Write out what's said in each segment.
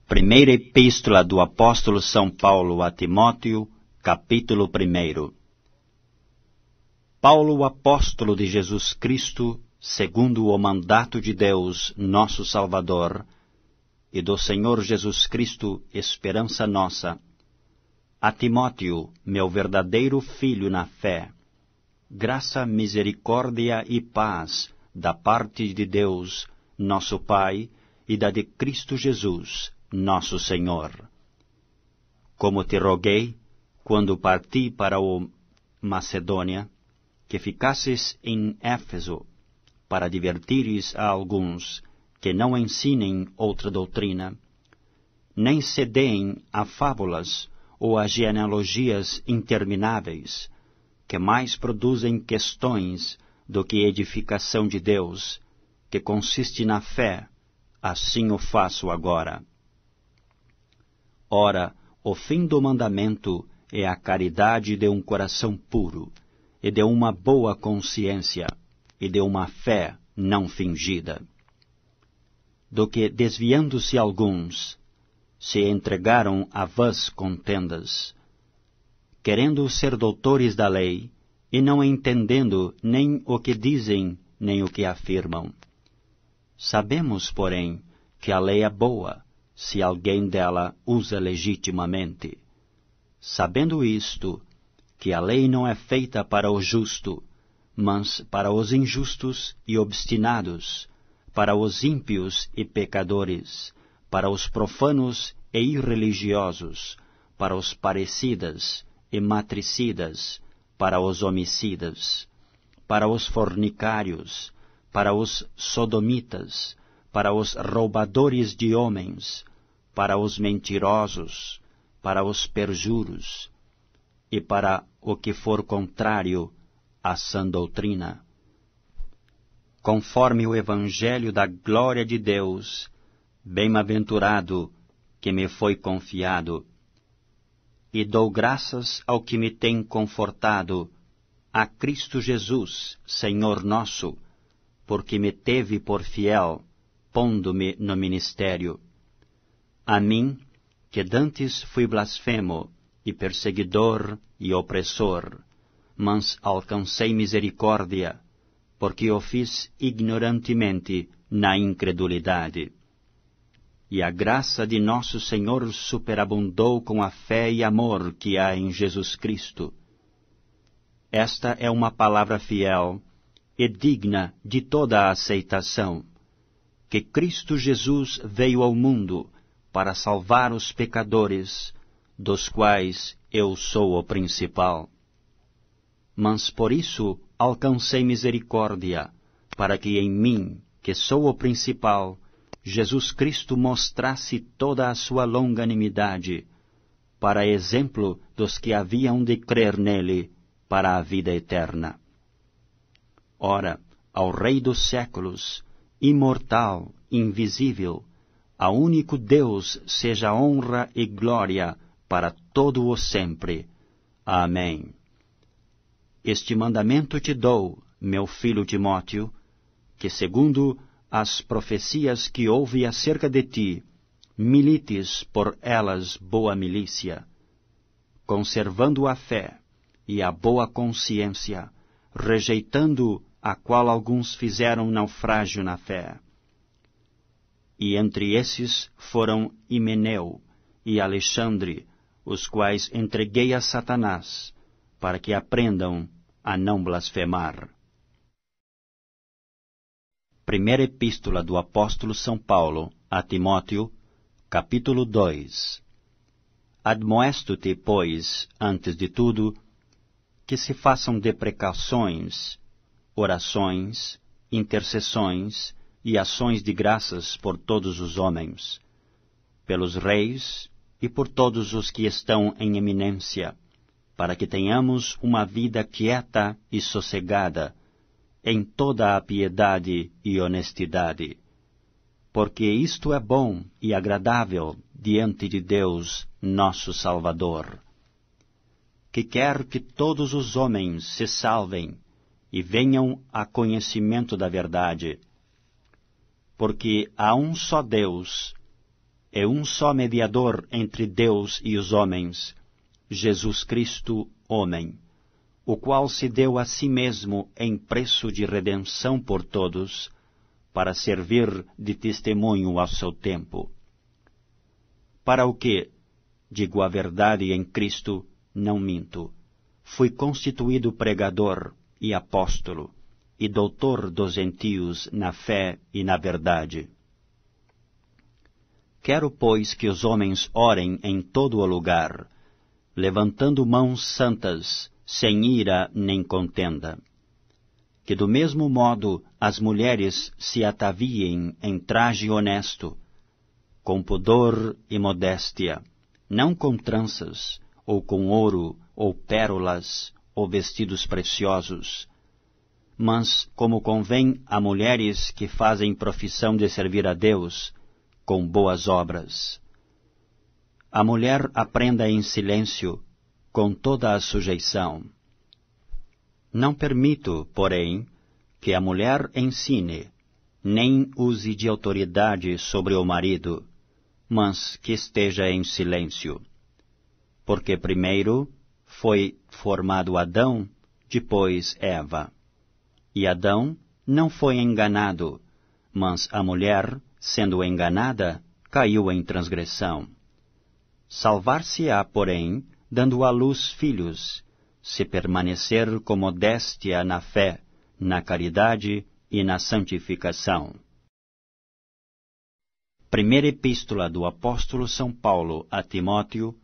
Primeira Epístola do Apóstolo São Paulo a Timóteo, capítulo 1. Paulo, apóstolo de Jesus Cristo, segundo o mandato de Deus, nosso Salvador, e do Senhor Jesus Cristo, esperança nossa, a Timóteo, meu verdadeiro filho na fé, graça, misericórdia e paz da parte de Deus, nosso Pai, e da de Cristo Jesus, nosso Senhor. Como te roguei, quando parti para o Macedônia, que ficasses em Éfeso, para divertires a alguns que não ensinem outra doutrina, nem cedeem a fábulas ou a genealogias intermináveis, que mais produzem questões do que edificação de Deus, que consiste na fé. Assim o faço agora. Ora, o fim do mandamento é a caridade de um coração puro, e de uma boa consciência, e de uma fé não fingida. Do que, desviando-se alguns, se entregaram a vãs contendas, querendo ser doutores da lei, e não entendendo nem o que dizem, nem o que afirmam. Sabemos, porém, que a lei é boa, se alguém dela usa legitimamente. Sabendo isto, que a lei não é feita para o justo, mas para os injustos e obstinados, para os ímpios e pecadores, para os profanos e irreligiosos, para os parricidas e matricidas, para os homicidas, para os fornicários, para os sodomitas, para os roubadores de homens, para os mentirosos, para os perjuros, e para o que for contrário à sã doutrina. Conforme o Evangelho da glória de Deus, bem-aventurado que me foi confiado, e dou graças ao que me tem confortado, a Cristo Jesus, Senhor nosso, porque me teve por fiel, pondo-me no ministério. A mim, que dantes fui blasfemo, e perseguidor e opressor, mas alcancei misericórdia, porque o fiz ignorantemente na incredulidade. E a graça de nosso Senhor superabundou com a fé e amor que há em Jesus Cristo. Esta é uma palavra fiel e digna de toda a aceitação, que Cristo Jesus veio ao mundo para salvar os pecadores, dos quais eu sou o principal. Mas por isso alcancei misericórdia, para que em mim, que sou o principal, Jesus Cristo mostrasse toda a sua longanimidade, para exemplo dos que haviam de crer nele para a vida eterna. Ora, ao Rei dos séculos, imortal, invisível, a único Deus seja honra e glória para todo o sempre. Amém. Este mandamento te dou, meu filho Timóteo, que segundo as profecias que houve acerca de ti, milites por elas boa milícia, conservando a fé e a boa consciência, rejeitando a qual alguns fizeram naufrágio na fé. E entre esses foram Himeneu e Alexandre, os quais entreguei a Satanás, para que aprendam a não blasfemar. Primeira Epístola do Apóstolo São Paulo a Timóteo, capítulo 2. Admoesto-te, pois, antes de tudo, que se façam deprecações, orações, intercessões e ações de graças por todos os homens, pelos reis e por todos os que estão em eminência, para que tenhamos uma vida quieta e sossegada, em toda a piedade e honestidade, porque isto é bom e agradável diante de Deus, nosso Salvador, que quer que todos os homens se salvem e venham a conhecimento da verdade, porque há um só Deus, é um só mediador entre Deus e os homens, Jesus Cristo, homem, o qual se deu a si mesmo em preço de redenção por todos, para servir de testemunho ao seu tempo. Para o que, digo a verdade em Cristo, não minto, fui constituído pregador e apóstolo, e doutor dos gentios na fé e na verdade. Quero, pois, que os homens orem em todo o lugar, levantando mãos santas, sem ira nem contenda. Que do mesmo modo as mulheres se ataviem em traje honesto, com pudor e modéstia, não com tranças, ou com ouro, ou pérolas, ou vestidos preciosos, mas como convém a mulheres que fazem profissão de servir a Deus, com boas obras. A mulher aprenda em silêncio, com toda a sujeição. Não permito, porém, que a mulher ensine, nem use de autoridade sobre o marido, mas que esteja em silêncio. Porque primeiro foi formado Adão, depois Eva. E Adão não foi enganado, mas a mulher, sendo enganada, caiu em transgressão. Salvar-se-á, porém, dando à luz filhos, se permanecer com modéstia na fé, na caridade e na santificação. Primeira Epístola do Apóstolo São Paulo a Timóteo,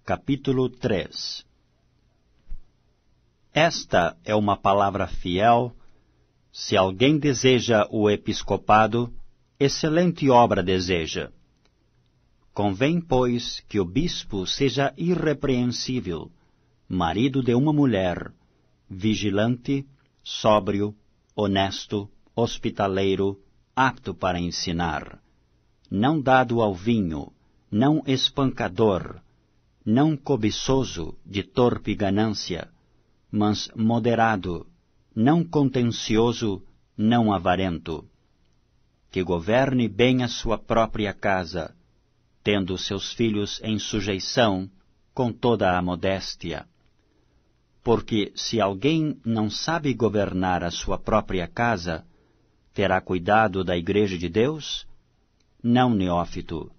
capítulo 3. Esta é uma palavra fiel. Se alguém deseja o episcopado, excelente obra deseja. Convém, pois, que o bispo seja irrepreensível, marido de uma mulher, vigilante, sóbrio, honesto, hospitaleiro, apto para ensinar, não dado ao vinho, não espancador, não cobiçoso de torpe ganância, mas moderado, não contencioso, não avarento, que governe bem a sua própria casa, tendo seus filhos em sujeição, com toda a modéstia. Porque se alguém não sabe governar a sua própria casa, terá cuidado da igreja de Deus? Não, neófito,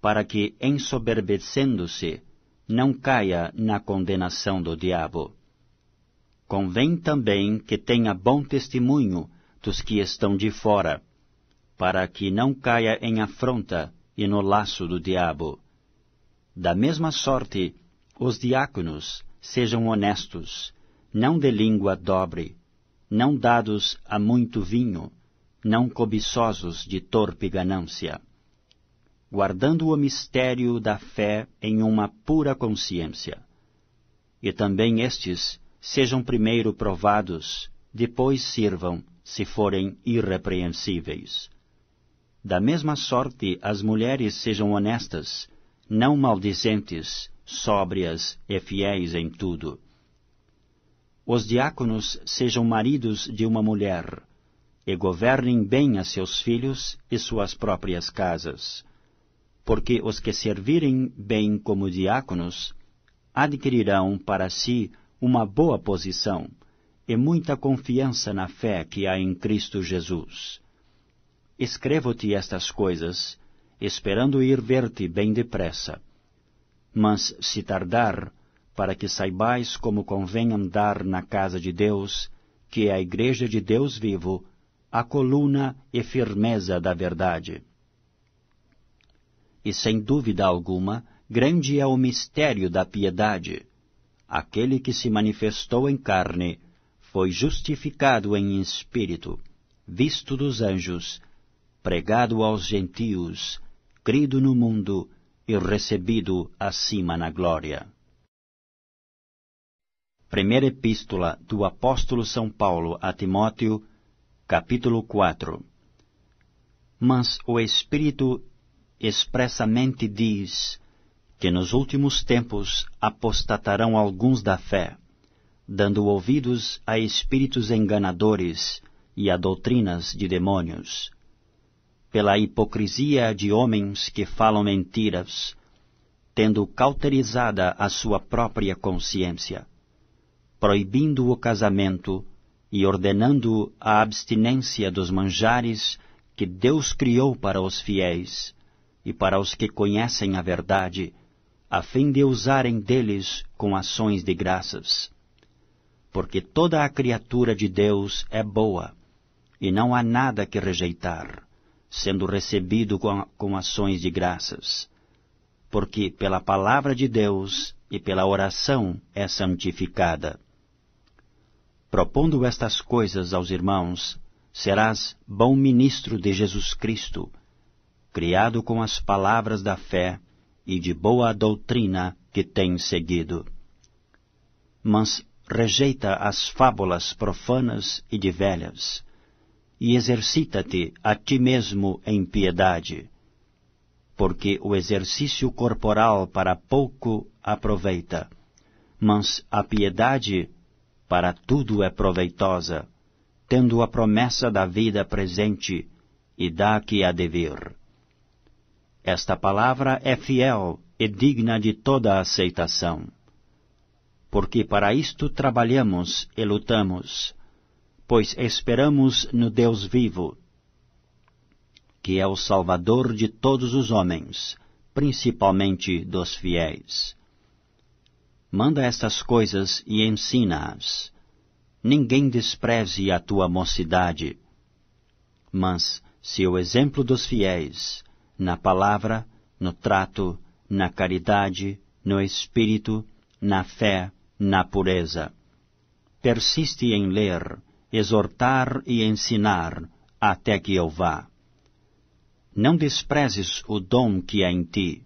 para que, ensoberbecendo-se, não caia na condenação do diabo. Convém também que tenha bom testemunho dos que estão de fora, para que não caia em afronta e no laço do diabo. Da mesma sorte, os diáconos sejam honestos, não de língua dobre, não dados a muito vinho, não cobiçosos de torpe ganância, guardando o mistério da fé em uma pura consciência. E também estes sejam primeiro provados, depois sirvam, se forem irrepreensíveis. Da mesma sorte, as mulheres sejam honestas, não maldizentes, sóbrias e fiéis em tudo. Os diáconos sejam maridos de uma mulher, e governem bem a seus filhos e suas próprias casas, porque os que servirem bem como diáconos adquirirão para si uma boa posição e muita confiança na fé que há em Cristo Jesus. Escrevo-te estas coisas, esperando ir ver-te bem depressa. Mas se tardar, para que saibais como convém andar na casa de Deus, que é a igreja de Deus vivo, a coluna e firmeza da verdade. E sem dúvida alguma, grande é o mistério da piedade. Aquele que se manifestou em carne foi justificado em espírito, visto dos anjos, pregado aos gentios, crido no mundo e recebido acima na glória. Primeira Epístola do Apóstolo São Paulo a Timóteo, capítulo 4. Mas o Espírito expressamente diz que nos últimos tempos apostatarão alguns da fé, dando ouvidos a espíritos enganadores e a doutrinas de demônios, pela hipocrisia de homens que falam mentiras, tendo cauterizada a sua própria consciência, proibindo o casamento e ordenando a abstinência dos manjares que Deus criou para os fiéis e para os que conhecem a verdade, a fim de usarem deles com ações de graças. Porque toda a criatura de Deus é boa, e não há nada que rejeitar, sendo recebido com ações de graças. Porque pela palavra de Deus e pela oração é santificada. Propondo estas coisas aos irmãos, serás bom ministro de Jesus Cristo, criado com as palavras da fé e de boa doutrina que tens seguido. Mas rejeita as fábulas profanas e de velhas, e exercita-te a ti mesmo em piedade, porque o exercício corporal para pouco aproveita, mas a piedade para tudo é proveitosa, tendo a promessa da vida presente e da que há de vir. Esta palavra é fiel e digna de toda aceitação, porque para isto trabalhamos e lutamos, pois esperamos no Deus vivo, que é o Salvador de todos os homens, principalmente dos fiéis. Manda estas coisas e ensina-as. Ninguém despreze a tua mocidade. Mas, se o exemplo dos fiéis, na palavra, no trato, na caridade, no espírito, na fé, na pureza, persiste em ler, exortar e ensinar, até que eu vá. Não desprezes o dom que há em ti,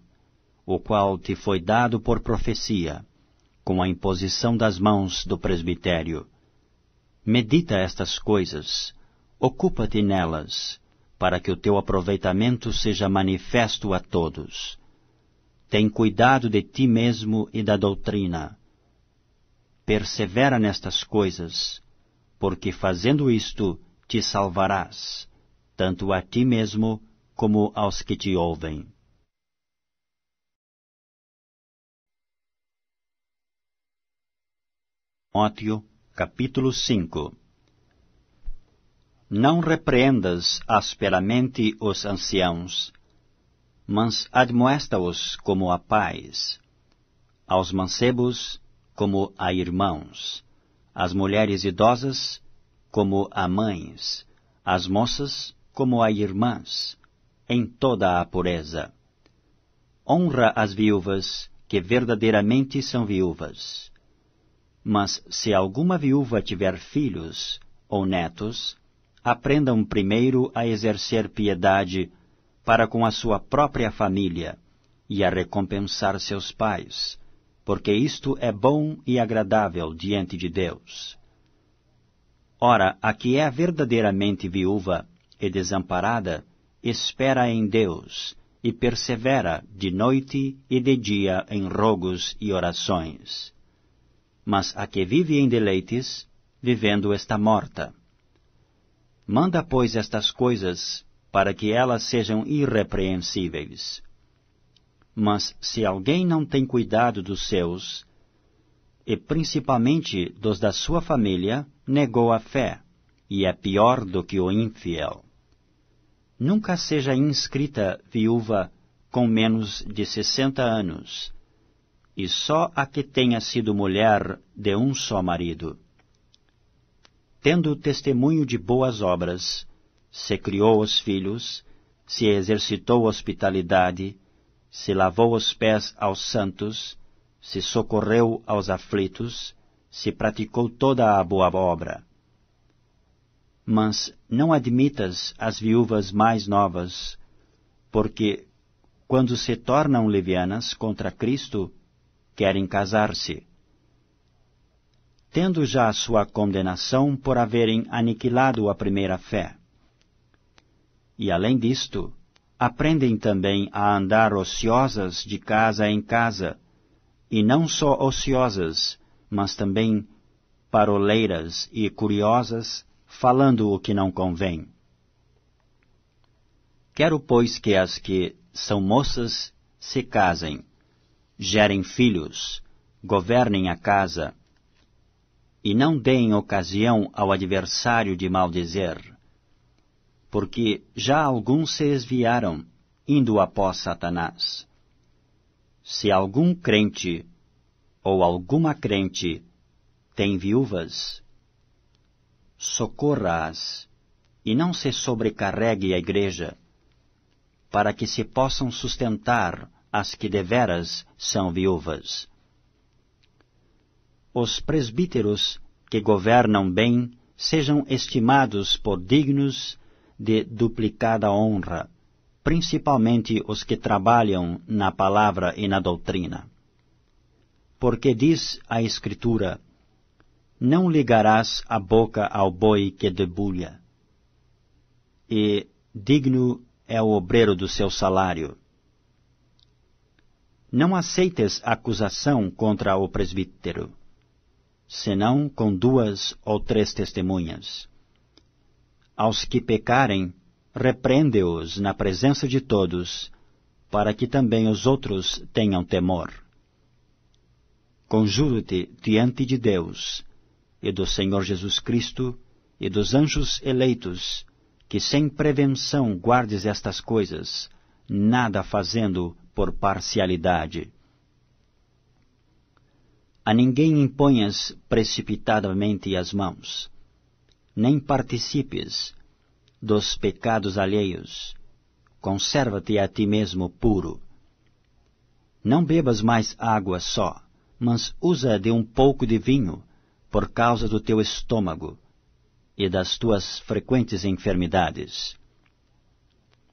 o qual te foi dado por profecia, com a imposição das mãos do presbitério. Medita estas coisas, ocupa-te nelas, para que o teu aproveitamento seja manifesto a todos. Tem cuidado de ti mesmo e da doutrina. Persevera nestas coisas, porque fazendo isto te salvarás, tanto a ti mesmo como aos que te ouvem. Timóteo, capítulo 5. Não repreendas asperamente os anciãos, mas admoesta-os como a pais, aos mancebos como a irmãos, às mulheres idosas como a mães, às moças como a irmãs, em toda a pureza. Honra as viúvas, que verdadeiramente são viúvas. Mas se alguma viúva tiver filhos ou netos, aprendam primeiro a exercer piedade para com a sua própria família e a recompensar seus pais, porque isto é bom e agradável diante de Deus. Ora, a que é verdadeiramente viúva e desamparada, espera em Deus e persevera de noite e de dia em rogos e orações. Mas a que vive em deleites, vivendo está morta. Manda, pois, estas coisas, para que elas sejam irrepreensíveis. Mas se alguém não tem cuidado dos seus, e principalmente dos da sua família, negou a fé, e é pior do que o infiel. Nunca seja inscrita viúva com menos de 60 anos, e só a que tenha sido mulher de um só marido. Tendo testemunho de boas obras, se criou os filhos, se exercitou hospitalidade, se lavou os pés aos santos, se socorreu aos aflitos, se praticou toda a boa obra. Mas não admitas as viúvas mais novas, porque, quando se tornam levianas contra Cristo, querem casar-se, tendo já a sua condenação por haverem aniquilado a primeira fé. E além disto, aprendem também a andar ociosas de casa em casa, e não só ociosas, mas também paroleiras e curiosas, falando o que não convém. Quero, pois, que as que são moças se casem, gerem filhos, governem a casa, e não deem ocasião ao adversário de maldizer, porque já alguns se desviaram, indo após Satanás. Se algum crente ou alguma crente tem viúvas, socorra-as, e não se sobrecarregue a igreja, para que se possam sustentar as que deveras são viúvas. Os presbíteros que governam bem sejam estimados por dignos de duplicada honra, principalmente os que trabalham na palavra e na doutrina. Porque diz a Escritura: não ligarás a boca ao boi que debulha, e digno é o obreiro do seu salário. Não aceites acusação contra o presbítero, senão com 2 ou 3 testemunhas. Aos que pecarem, repreende-os na presença de todos, para que também os outros tenham temor. Conjuro-te diante de Deus, e do Senhor Jesus Cristo, e dos anjos eleitos, que sem prevenção guardes estas coisas, nada fazendo por parcialidade. A ninguém imponhas precipitadamente as mãos, nem participes dos pecados alheios. Conserva-te a ti mesmo puro. Não bebas mais água só, mas usa de um pouco de vinho, por causa do teu estômago e das tuas frequentes enfermidades.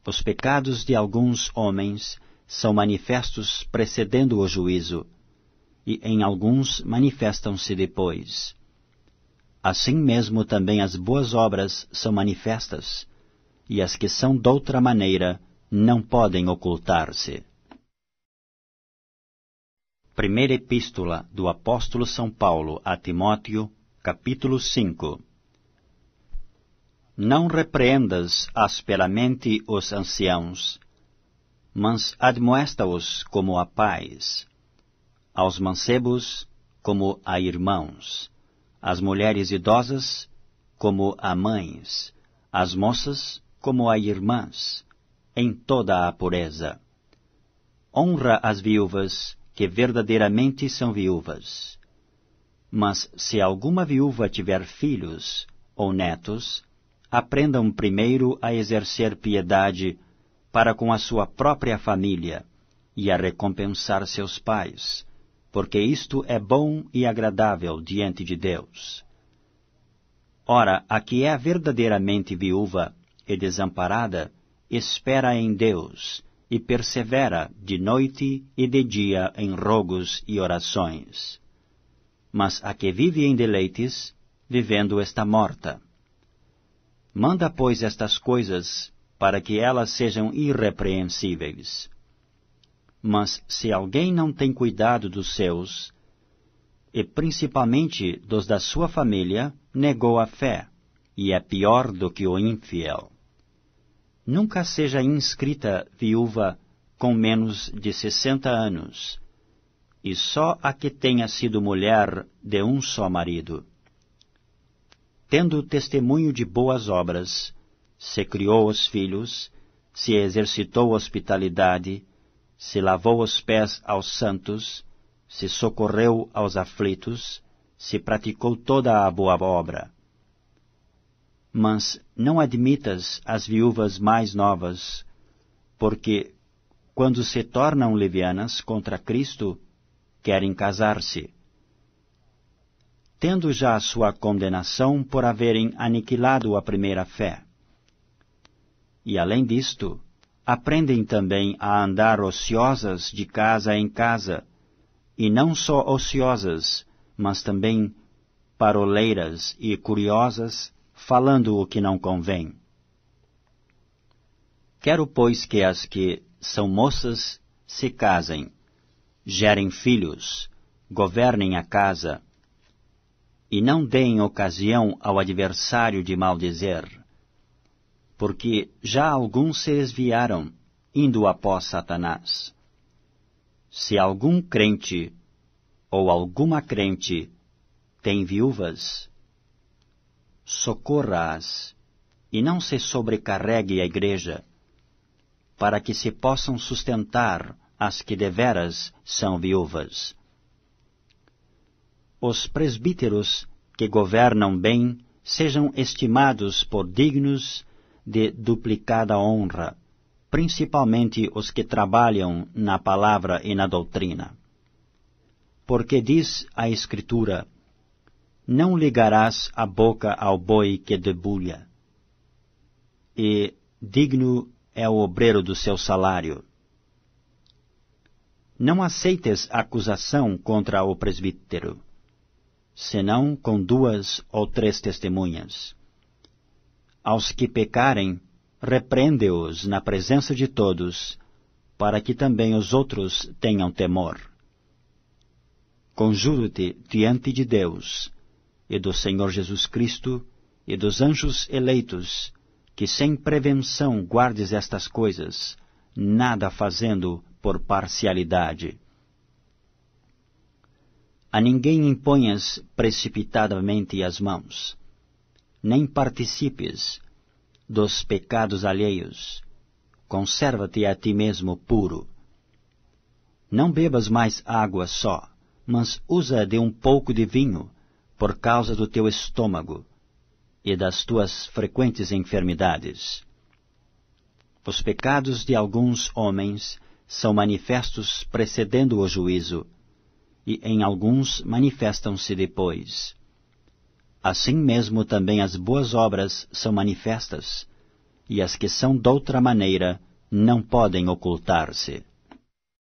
Os pecados de alguns homens são manifestos precedendo o juízo, e em alguns manifestam-se depois. Assim mesmo também as boas obras são manifestas, e as que são doutra maneira não podem ocultar-se. Primeira Epístola do Apóstolo São Paulo a Timóteo, capítulo 5. Não repreendas asperamente os anciãos, mas admoesta-os como a pais, aos mancebos como a irmãos, às mulheres idosas como a mães, às moças como a irmãs, em toda a pureza. Honra as viúvas, que verdadeiramente são viúvas. Mas se alguma viúva tiver filhos ou netos, aprendam primeiro a exercer piedade para com a sua própria família e a recompensar seus pais, porque isto é bom e agradável diante de Deus. Ora, a que é verdadeiramente viúva e desamparada, espera em Deus, e persevera de noite e de dia em rogos e orações. Mas a que vive em deleites, vivendo está morta. Manda, pois, estas coisas, para que elas sejam irrepreensíveis. Mas se alguém não tem cuidado dos seus, e principalmente dos da sua família, negou a fé, e é pior do que o infiel. Nunca seja inscrita viúva com menos de 60 anos, e só a que tenha sido mulher de um só marido. Tendo testemunho de boas obras, se criou os filhos, se exercitou hospitalidade, se lavou os pés aos santos, se socorreu aos aflitos, se praticou toda a boa obra. Mas não admitas as viúvas mais novas, porque, quando se tornam levianas contra Cristo, querem casar-se, tendo já a sua condenação por haverem aniquilado a primeira fé. E além disto, aprendem também a andar ociosas de casa em casa, e não só ociosas, mas também paroleiras e curiosas, falando o que não convém. Quero, pois, que as que são moças se casem, gerem filhos, governem a casa, e não deem ocasião ao adversário de maldizer, porque já alguns se desviaram, indo após Satanás. Se algum crente ou alguma crente tem viúvas, socorra-as, e não se sobrecarregue a igreja, para que se possam sustentar as que deveras são viúvas. Os presbíteros que governam bem sejam estimados por dignos de duplicada honra, principalmente os que trabalham na palavra e na doutrina. Porque diz a Escritura: não ligarás a boca ao boi que debulha, e digno é o obreiro do seu salário. Não aceites acusação contra o presbítero, senão com 2 ou 3 testemunhas. Aos que pecarem, repreende-os na presença de todos, para que também os outros tenham temor. Conjuro-te diante de Deus, e do Senhor Jesus Cristo, e dos anjos eleitos, que sem prevenção guardes estas coisas, nada fazendo por parcialidade. A ninguém imponhas precipitadamente as mãos, nem participes dos pecados alheios. Conserva-te a ti mesmo puro. Não bebas mais água só, mas usa de um pouco de vinho, por causa do teu estômago e das tuas frequentes enfermidades. Os pecados de alguns homens são manifestos precedendo o juízo, e em alguns manifestam-se depois. Assim mesmo também as boas obras são manifestas, e as que são doutra maneira não podem ocultar-se.